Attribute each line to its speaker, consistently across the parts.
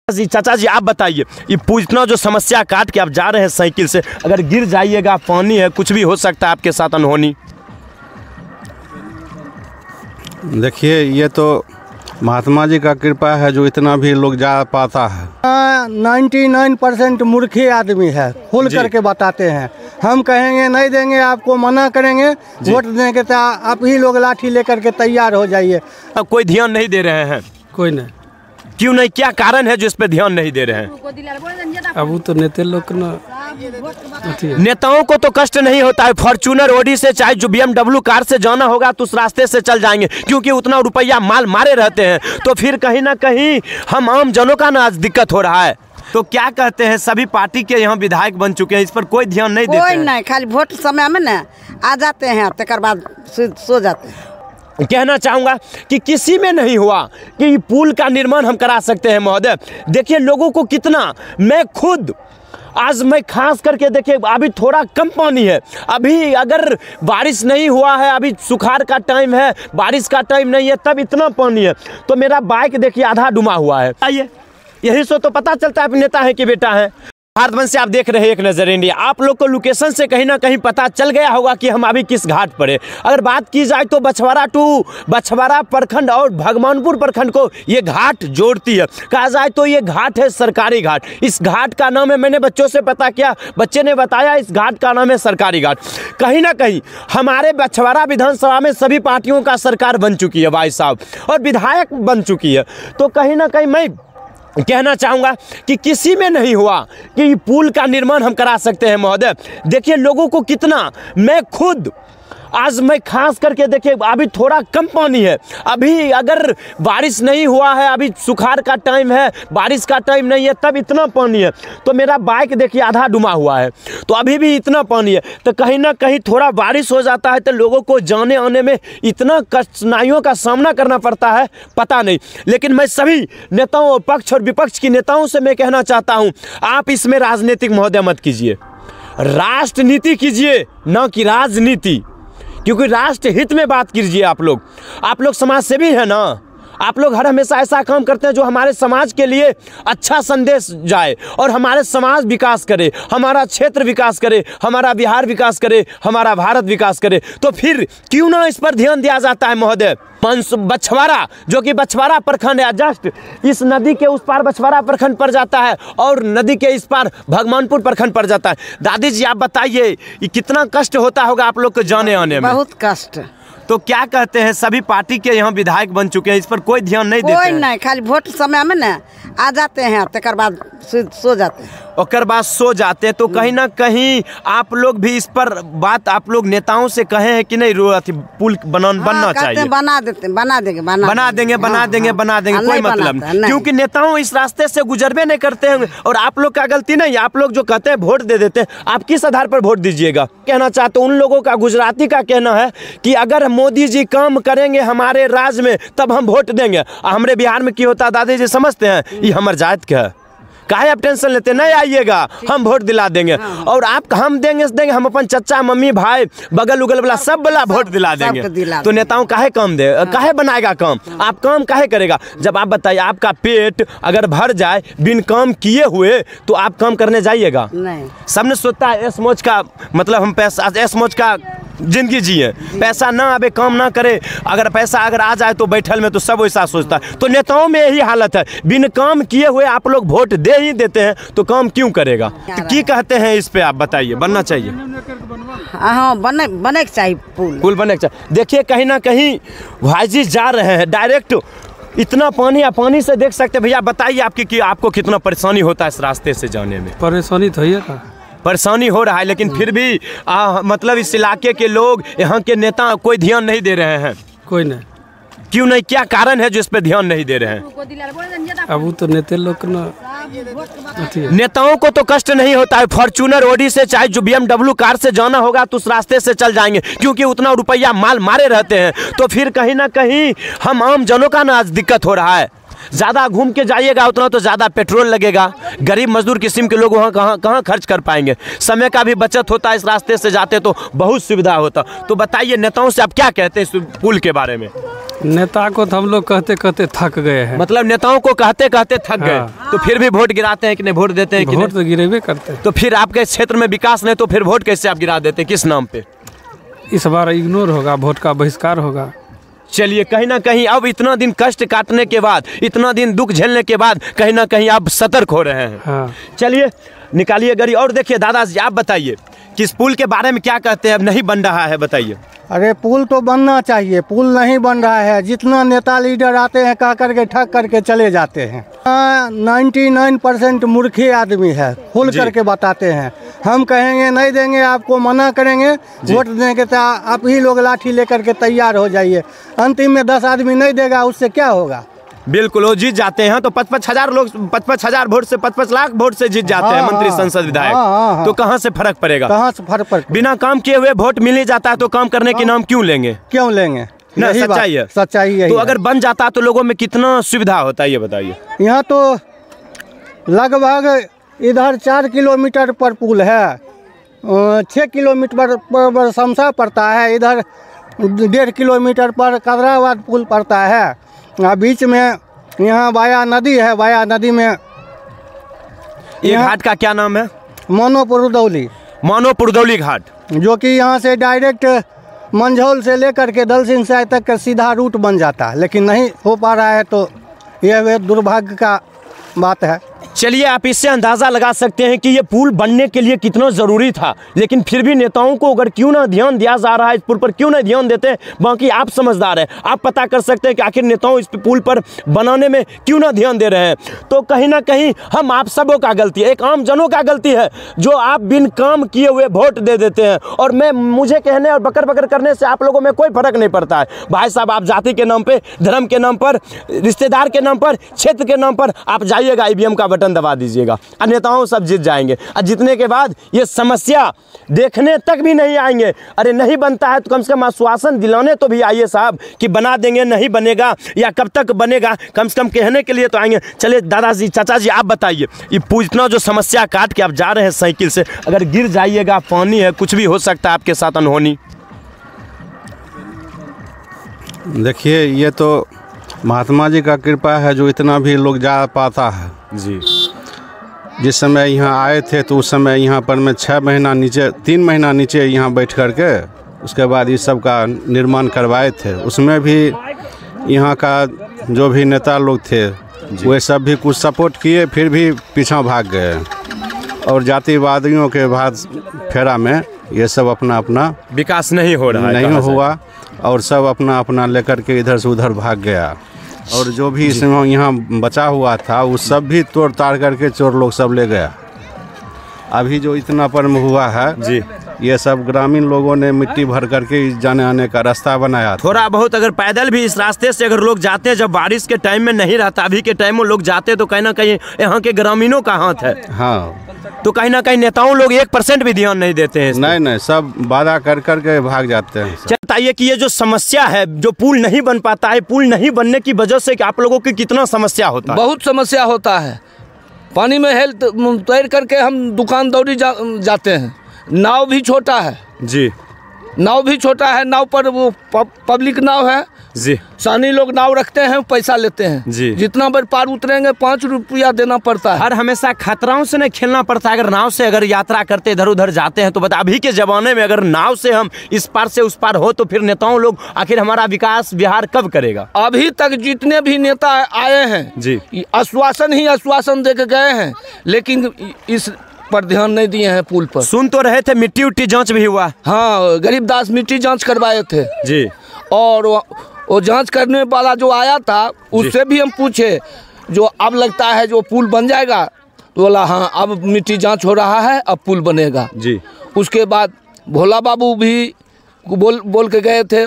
Speaker 1: जी चाचा जी आप बताइए, ये इतना जो समस्या काट के आप जा रहे हैं साइकिल से, अगर गिर जाइएगा, पानी है, कुछ भी हो सकता है आपके साथ अनहोनी।
Speaker 2: देखिए ये तो महात्मा जी का कृपा है जो इतना भी लोग जा पाता है।
Speaker 3: 99% मूर्खे आदमी है, खुल करके बताते हैं। हम कहेंगे नहीं देंगे, आपको मना करेंगे, वोट देंगे तो आप ही लोग लाठी लेकर के तैयार हो जाइए।
Speaker 1: कोई ध्यान नहीं दे रहे हैं?
Speaker 3: कोई नहीं।
Speaker 1: क्यों नहीं, क्या कारण है जो इस पे ध्यान नहीं दे रहे हैं?
Speaker 3: अब वो तो नेता लोग ना,
Speaker 1: नेताओं को तो कष्ट नहीं होता है, फॉर्च्यूनर ओडी से चाहे जो BMW कार से जाना होगा तो उस रास्ते से चल जाएंगे, क्योंकि उतना रुपया माल मारे रहते हैं। तो फिर कहीं ना कहीं हम आम जनों का ना आज दिक्कत हो रहा है। तो क्या कहते हैं, सभी पार्टी के यहाँ विधायक बन चुके हैं, इस पर कोई ध्यान नहीं देते?
Speaker 4: कोई नहीं, खाली वोट समय में ना आ जाते हैं, तकर बाद सो जाते हैं।
Speaker 1: कहना चाहूँगा कि किसी में नहीं हुआ कि पुल का निर्माण हम करा सकते हैं महोदय। देखिए लोगों को कितना, मैं खुद आज मैं खास करके देखिए अभी थोड़ा कम पानी है, अभी अगर बारिश नहीं हुआ है, अभी सुखाड़ का टाइम है, बारिश का टाइम नहीं है, तब इतना पानी है। तो मेरा बाइक देखिए आधा डूबा हुआ है। आइए, यही से तो पता चलता है नेता है कि बेटा है। भारतवंश से आप देख रहे हैं एक नज़र इंडिया। आप लोग को लोकेशन से कहीं ना कहीं पता चल गया होगा कि हम अभी किस घाट पर है। अगर बात की जाए तो बछवाड़ा टू बछवाड़ा प्रखंड और भगवानपुर प्रखंड को ये घाट जोड़ती है। कहा जाए तो ये घाट है सरकारी घाट। इस घाट का नाम है, मैंने बच्चों से पता किया, बच्चे ने बताया इस घाट का नाम है सरकारी घाट। कहीं ना कहीं हमारे बछवाड़ा विधानसभा में सभी पार्टियों का सरकार बन चुकी है भाई साहब, और विधायक बन चुकी है। तो कहीं ना कहीं मैं कहना चाहूँगा कि किसी में नहीं हुआ कि पुल का निर्माण हम करा सकते हैं महोदय। देखिए लोगों को कितना, मैं खुद आज मैं खास करके देखिए अभी थोड़ा कम पानी है, अभी अगर बारिश नहीं हुआ है, अभी सुखाड़ का टाइम है, बारिश का टाइम नहीं है, तब इतना पानी है। तो मेरा बाइक देखिए आधा डूबा हुआ है, तो अभी भी इतना पानी है। तो कहीं ना कहीं थोड़ा बारिश हो जाता है तो लोगों को जाने आने में इतना कठिनाइयों का सामना करना पड़ता है, पता नहीं। लेकिन मैं सभी नेताओं, पक्ष और विपक्ष की नेताओं से मैं कहना चाहता हूँ, आप इसमें राजनीतिक महोदय मत कीजिए, राष्ट्रनीति कीजिए, न कि राजनीति। क्योंकि राष्ट्र हित में बात कीजिए। आप लोग समाज सेवी हैं ना, आप लोग हर हमेशा ऐसा काम करते हैं जो हमारे समाज के लिए अच्छा संदेश जाए और हमारे समाज विकास करे, हमारा क्षेत्र विकास करे, हमारा बिहार विकास करे, हमारा भारत विकास करे। तो फिर क्यों ना इस पर ध्यान दिया जाता है महोदय। बछवाड़ा जो कि बछवाड़ा प्रखंड है, जस्ट इस नदी के उस पार बछवाड़ा प्रखंड पर जाता है और नदी के इस पार भगवानपुर प्रखंड पर जाता है। दादी जी आप बताइए ये कितना कष्ट होता होगा आप लोग को जाने आने में?
Speaker 4: बहुत कष्ट।
Speaker 1: तो क्या कहते हैं, सभी पार्टी के यहाँ विधायक बन चुके हैं, इस पर कोई ध्यान नहीं देते?
Speaker 4: कोई नहीं, खाली वोट समय में ना आ जाते हैं, तकर बाद सो जाते हैं।
Speaker 1: और बाद सो जाते हैं। तो कहीं ना कहीं आप लोग भी इस पर बात आप लोग नेताओं से कहे हैं कि नहीं पुल बनना चाहिए?
Speaker 4: बना देंगे
Speaker 1: बना देंगे, कोई मतलब नहीं, क्योंकि नेताओं इस रास्ते से गुजरबे नहीं करते हैं। और आप लोग का गलती नहीं, आप लोग जो कहते हैं वोट दे देते हैं, आप किस आधार पर वोट दीजिएगा? कहना चाहते उन लोगों का, गुजराती का कहना है कि अगर मोदी जी काम करेंगे हमारे राज्य में तब हम वोट देंगे। हमारे बिहार में क्या होता दादी जी समझते हैं, ये हमारे जात का है, काहे आप टेंशन लेते, नहीं आइएगा हम वोट दिला देंगे। और आप हम देंगे हम अपन चचा मम्मी भाई बगल उगल वाला सब वाला वोट दिला देंगे। तो नेताओं काहे काम दे, काहे बनाएगा काम? आप काम काहे करेगा? जब आप बताइए आपका पेट अगर भर जाए बिन काम किए हुए तो आप काम करने जाइएगा?
Speaker 4: नहीं।
Speaker 1: सबने सोचता है ऐस मौज का मतलब हम पैसा ऐस मौज का जिंदगी जिए, पैसा ना आवे काम ना करे, अगर पैसा अगर आ जाए तो बैठल में, तो सब वैसा सोचता है। तो नेताओं में यही हालत है, बिन काम किए हुए आप लोग वोट दे ही देते हैं, तो काम क्यों करेगा? तो की कहते हैं इस पे आप बताइए, बनना चाहिए?
Speaker 4: हाँ बने के चाहिए, पुल
Speaker 1: बने के चाहिए। देखिए कहीं ना कहीं भाई जी जा रहे हैं डायरेक्ट, इतना पानी है, पानी से देख सकते हैं। भैया बताइए आपकी कि आपको कितना परेशानी होता है इस रास्ते से जाने में?
Speaker 3: परेशानी तो है,
Speaker 1: परेशानी हो रहा है, लेकिन फिर भी मतलब इस इलाके के लोग, यहाँ के नेता कोई ध्यान नहीं दे रहे हैं।
Speaker 3: कोई नहीं।
Speaker 1: क्यों नहीं, क्या कारण है जो इस पे ध्यान नहीं दे रहे हैं?
Speaker 3: अब वो तो नेता लोग ना,
Speaker 1: नेताओं को तो कष्ट नहीं होता है, फॉर्च्यूनर ओडी से चाहे जो BMW कार से जाना होगा तो उस रास्ते से चल जाएंगे, क्योंकि उतना रुपया माल मारे रहते हैं। तो फिर कहीं ना कहीं हम आम जनों का ना आज दिक्कत हो रहा है। ज़्यादा घूम के जाइएगा उतना तो ज़्यादा पेट्रोल लगेगा, गरीब मजदूर किस्म के लोग वहाँ कहाँ खर्च कर पाएंगे। समय का भी बचत होता है, इस रास्ते से जाते तो बहुत सुविधा होता। तो बताइए नेताओं से आप क्या कहते हैं इस पुल के बारे में?
Speaker 5: नेता को तो हम लोग कहते कहते थक गए हैं।
Speaker 1: मतलब नेताओं को कहते कहते थक गए, तो फिर भी वोट गिराते हैं कि नहीं, वोट देते हैं कि
Speaker 5: वोट तो गिरेबे करते हैं।
Speaker 1: तो फिर आपके क्षेत्र में विकास नहीं तो फिर वोट कैसे आप गिरा देते हैं, किस नाम पे?
Speaker 5: इस बार इग्नोर होगा, वोट का बहिष्कार होगा।
Speaker 1: चलिए कहीं ना कहीं अब इतना दिन कष्ट काटने के बाद, इतना दिन दुख झेलने के बाद कहीं ना कहीं आप सतर्क हो रहे हैं।
Speaker 5: हाँ।
Speaker 1: चलिए निकालिए गाड़ी। और देखिए दादाजी आप बताइए कि इस पुल के बारे में क्या कहते हैं, अब नहीं बन रहा है, बताइए।
Speaker 3: अरे पुल तो बनना चाहिए, पुल नहीं बन रहा है। जितना नेता लीडर आते हैं कह करके ठग करके चले जाते हैं। 99% मूर्खे आदमी है, खुल करके बताते हैं। हम कहेंगे नहीं देंगे आपको, मना करेंगे, वोट देंगे तो आप ही लोग लाठी लेकर के तैयार हो जाइए। अंतिम में 10 आदमी नहीं देगा, उससे क्या होगा?
Speaker 1: बिल्कुल, वो जीत जाते हैं तो 55 हजार लोग, 55,000 वोट से 55 लाख वोट से जीत जाते हैं मंत्री, संसद, विधायक। तो कहाँ से फर्क पड़ेगा?
Speaker 3: कहाँ से फर्क पड़ेगा?
Speaker 1: बिना काम किए हुए वोट मिल ही जाता है, तो काम करने के नाम क्यों लेंगे?
Speaker 3: क्यों लेंगे?
Speaker 1: ना सच्चाई है,
Speaker 3: सच्चाई है।
Speaker 1: तो अगर बन जाता तो लोगों में कितना सुविधा होता है ये बताइए।
Speaker 3: यहाँ तो लगभग इधर 4 किलोमीटर पर पुल है, 6 किलोमीटर पर शमशा पड़ता है, इधर 1.5 किलोमीटर पर कदराबाद पुल पड़ता है। बीच में यहाँ वाया नदी है, वाया नदी में
Speaker 1: ये घाट का क्या नाम है?
Speaker 3: मानोपुरदौली।
Speaker 1: मानोपुरदौली घाट, जो
Speaker 3: कि यहाँ से डायरेक्ट मंझौल से लेकर के दलसिंह सराय तक का सीधा रूट बन जाता है, लेकिन नहीं हो पा रहा है, तो यह दुर्भाग्य का बात है।
Speaker 1: चलिए आप इससे अंदाज़ा लगा सकते हैं कि ये पुल बनने के लिए कितना ज़रूरी था, लेकिन फिर भी नेताओं को अगर क्यों ना ध्यान दिया जा रहा है, इस पुल पर क्यों ना ध्यान देते हैं। बाकी आप समझदार हैं, आप पता कर सकते हैं कि आखिर नेताओं इस पुल पर बनाने में क्यों ना ध्यान दे रहे हैं। तो कहीं ना कहीं हम आप सबों का गलती है, एक आम जनों का गलती है, जो आप बिन काम किए हुए वोट दे देते हैं। और मुझे कहने और बकर बकर करने से आप लोगों में कोई फर्क नहीं पड़ता है। भाई साहब, आप जाति के नाम पर, धर्म के नाम पर, रिश्तेदार के नाम पर, क्षेत्र के नाम पर आप जाइएगा, ईवीएम का बटन दबा दीजिएगा और नेताओं सब जीत जाएंगे। और जीतने के बाद ये समस्या देखने तक भी नहीं आएंगे। अरे नहीं बनता है तो कम से कम आश्वासन दिलाने तो भी आइए साहब कि बना देंगे, नहीं बनेगा या कब तक बनेगा, कम से कम कहने के लिए तो आएंगे। चलिए दादाजी, चाचा जी आप बताइए, ये इतना जो समस्या काट के आप जा रहे हैं साइकिल से, अगर गिर जाइएगा, पानी है, कुछ भी हो सकता है आपके साथ अनहोनी।
Speaker 2: देखिए ये तो महात्मा जी का कृपा है जो इतना भी लोग जा पाता है
Speaker 1: जी।
Speaker 2: जिस समय यहाँ आए थे तो उस समय यहाँ पर मैं 6 महीना नीचे, 3 महीना नीचे यहाँ बैठ कर के उसके बाद इस सब का निर्माण करवाए थे। उसमें भी यहाँ का जो भी नेता लोग थे वे सब भी कुछ सपोर्ट किए, फिर भी पीछा भाग गए। और जातिवादियों के बाद फेरा में ये सब अपना अपना
Speaker 1: विकास नहीं हो रहा है,
Speaker 2: नहीं हुआ और सब अपना अपना लेकर के इधर से उधर भाग गया। और जो भी इसमें यहाँ बचा हुआ था वो सब भी तोड़ ताड़ करके चोर लोग सब ले गया। अभी जो इतना पर्व हुआ है
Speaker 1: जी,
Speaker 2: ये सब ग्रामीण लोगों ने मिट्टी भर करके जाने आने का रास्ता बनाया था।
Speaker 1: थोड़ा बहुत अगर पैदल भी इस रास्ते से अगर लोग जाते, जब बारिश के टाइम में नहीं रहता, अभी के टाइम में लोग जाते, तो कहीं ना कहीं यहाँ के ग्रामीणों का हाथ है।
Speaker 2: हाँ,
Speaker 1: तो कहीं ना कहीं नेताओं लोग 1% भी ध्यान नहीं देते हैं।
Speaker 2: नहीं, सब वादा कर करके भाग जाते हैं।
Speaker 1: बताइए कि ये जो समस्या है, जो पुल नहीं बन पाता है, पुल नहीं बनने की वजह से कि आप लोगों की कितना समस्या होता है?
Speaker 6: बहुत समस्या होता है। पानी में हेल्थ तैर करके हम दुकान दौड़ी जाते हैं। नाव भी छोटा है
Speaker 1: जी,
Speaker 6: नाव भी छोटा है। नाव पर वो पब्लिक नाव है
Speaker 1: जी,
Speaker 6: सानी लोग नाव रखते हैं, पैसा लेते हैं
Speaker 1: जी।
Speaker 6: जितना बार पार उतरेंगे 5 रुपया देना पड़ता है।
Speaker 1: हर हमेशा खतराओं से नहीं खेलना पड़ता है। अगर नाव से अगर यात्रा करते इधर उधर जाते हैं तो बता, अभी के जमाने में अगर नाव से हम इस पार से उस पार हो तो फिर नेताओं लोग आखिर हमारा विकास बिहार कब करेगा?
Speaker 6: अभी तक जितने भी नेता आए हैं
Speaker 1: जी,
Speaker 6: आश्वासन ही आश्वासन दे के गए हैं, लेकिन इस पर ध्यान नहीं दिए हैं। पुल पर
Speaker 1: सुन तो रहे थे मिट्टी उट्टी जांच भी हुआ।
Speaker 6: हाँ, गरीबदास मिट्टी जांच करवाए थे
Speaker 1: जी,
Speaker 6: और वो जांच करने वाला जो आया था उससे भी हम पूछे, जो अब लगता है जो पुल बन जाएगा, तो बोला हाँ अब मिट्टी जांच हो रहा है, अब पुल बनेगा
Speaker 1: जी।
Speaker 6: उसके बाद भोला बाबू भी बोल के गए थे,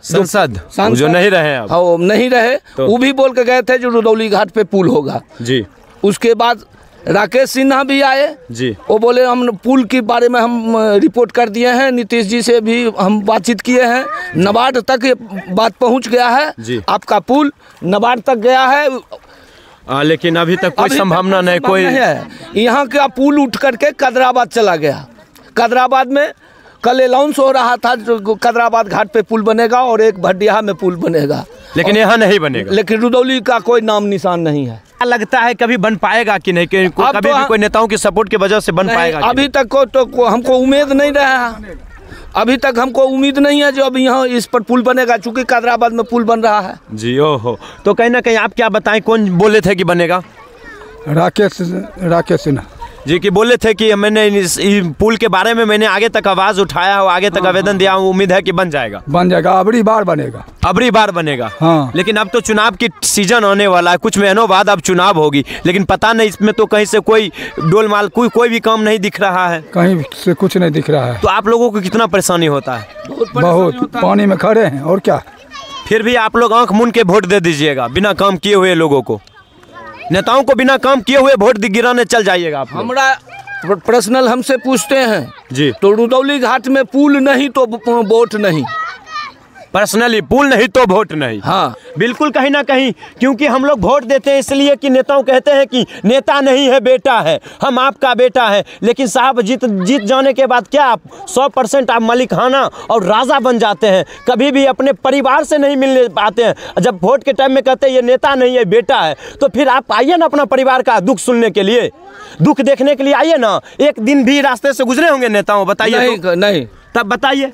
Speaker 1: सांसद जो नहीं रहे अब।
Speaker 6: हाँ, नहीं रहे तो वो भी बोल के गए थे जो रुदौली घाट पे पुल होगा
Speaker 1: जी।
Speaker 6: उसके बाद राकेश सिन्हा भी आए
Speaker 1: जी।
Speaker 6: वो बोले हम पुल के बारे में हम रिपोर्ट कर दिए हैं, नीतीश जी से भी हम बातचीत किए हैं, नाबार्ड तक ये बात पहुंच गया है
Speaker 1: जी।
Speaker 6: आपका पुल नाबार्ड तक गया है।
Speaker 1: लेकिन अभी तक कोई संभावना नहीं, कोई
Speaker 6: है। यहाँ का पुल उठ करके कदराबाद चला गया। कदराबाद में कल अनाउंस हो रहा था जो कदराबाद घाट पे पुल बनेगा और एक भटिया में पुल बनेगा,
Speaker 1: लेकिन यहाँ नहीं बनेगा।
Speaker 6: लेकिन रुदौली का कोई नाम निशान नहीं है।
Speaker 1: क्या लगता है कभी बन पाएगा कि नहीं, कि
Speaker 6: अब
Speaker 1: कभी
Speaker 6: तो
Speaker 1: भी कोई नेताओं की सपोर्ट की वजह से बन पाएगा?
Speaker 6: अभी तक को हमको उम्मीद नहीं रहा, अभी तक हमको उम्मीद नहीं है जो अब यहाँ इस पर पुल बनेगा, चूंकि कदराबाद में पुल बन रहा है।
Speaker 1: जी ओहो, तो कहीं ना कहीं आप क्या बताएं, कौन बोले थे कि बनेगा?
Speaker 5: राकेश सिन्हा
Speaker 1: जी, कि बोले थे कि मैंने इस पुल के बारे में मैंने आगे तक आवाज़ उठाया हो, आगे तक आवेदन दिया हूँ, उम्मीद है कि बन जाएगा।
Speaker 5: अबरी बार बनेगा।
Speaker 1: अबरी बार बनेगा।
Speaker 5: हाँ।
Speaker 1: लेकिन अब तो चुनाव की सीजन आने वाला है, कुछ महीनों बाद अब चुनाव होगी, लेकिन पता नहीं इसमें तो कहीं से कोई डोलमाल कोई भी काम नहीं दिख रहा है,
Speaker 5: कहीं से कुछ नहीं दिख रहा है।
Speaker 1: तो आप लोगों को कितना परेशानी होता है?
Speaker 5: बहुत पानी में खड़े हैं और क्या।
Speaker 1: फिर भी आप लोग आंख मूंद के वोट दे दीजिएगा, बिना काम किए हुए लोगों को, नेताओं को बिना काम किए हुए वोट गिराने चल जाइएगा आप लोग।
Speaker 6: हमरा पर्सनल हमसे पूछते हैं
Speaker 1: जी,
Speaker 6: तो रुदौली घाट में पुल नहीं तो वोट नहीं।
Speaker 1: पर्सनली पुल नहीं तो वोट नहीं।
Speaker 6: हाँ
Speaker 1: बिल्कुल, कहीं ना कहीं, क्योंकि हम लोग वोट देते हैं इसलिए कि नेताओं कहते हैं कि नेता नहीं है बेटा है, हम आपका बेटा है। लेकिन साहब जीत जाने के बाद क्या आप 100% आप मलिकाना और राजा बन जाते हैं, कभी भी अपने परिवार से नहीं मिलने पाते हैं। जब वोट के टाइम में कहते हैं ये नेता नहीं है बेटा है, तो फिर आप आइए ना अपना परिवार का दुख सुनने के लिए, दुख देखने के लिए आइए ना। एक दिन भी रास्ते से गुजरे होंगे नेताओं, बताइए?
Speaker 6: नहीं
Speaker 1: तब बताइए,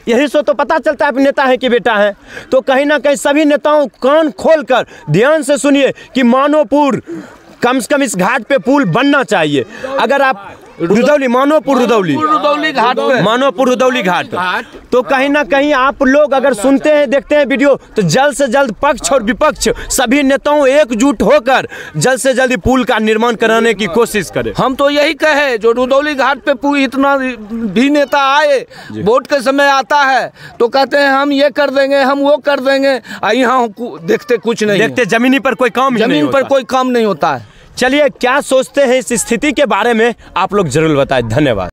Speaker 1: यही सो तो पता चलता है नेता है कि बेटा है। तो कहीं ना कहीं सभी नेताओं कान खोलकर ध्यान से सुनिए कि मानोपुर कम से कम इस घाट पे पुल बनना चाहिए। अगर आप मानोपुर रुदौली घाट, तो कहीं ना कहीं आप लोग अगर सुनते हैं देखते हैं वीडियो, तो जल्द से जल्द पक्ष और विपक्ष सभी नेताओं एकजुट होकर जल्द से जल्द पुल का निर्माण कराने की कोशिश करें।
Speaker 6: हम तो यही कहे, जो रुदौली घाट पे इतना भी नेता आए, वोट के समय आता है तो कहते हैं हम ये कर देंगे, हम वो कर देंगे, यहाँ देखते कुछ नहीं,
Speaker 1: देखते जमीनी पर कोई काम
Speaker 6: नहीं होता है।
Speaker 1: चलिए, क्या सोचते हैं इस स्थिति के बारे में आप लोग जरूर बताएं। धन्यवाद।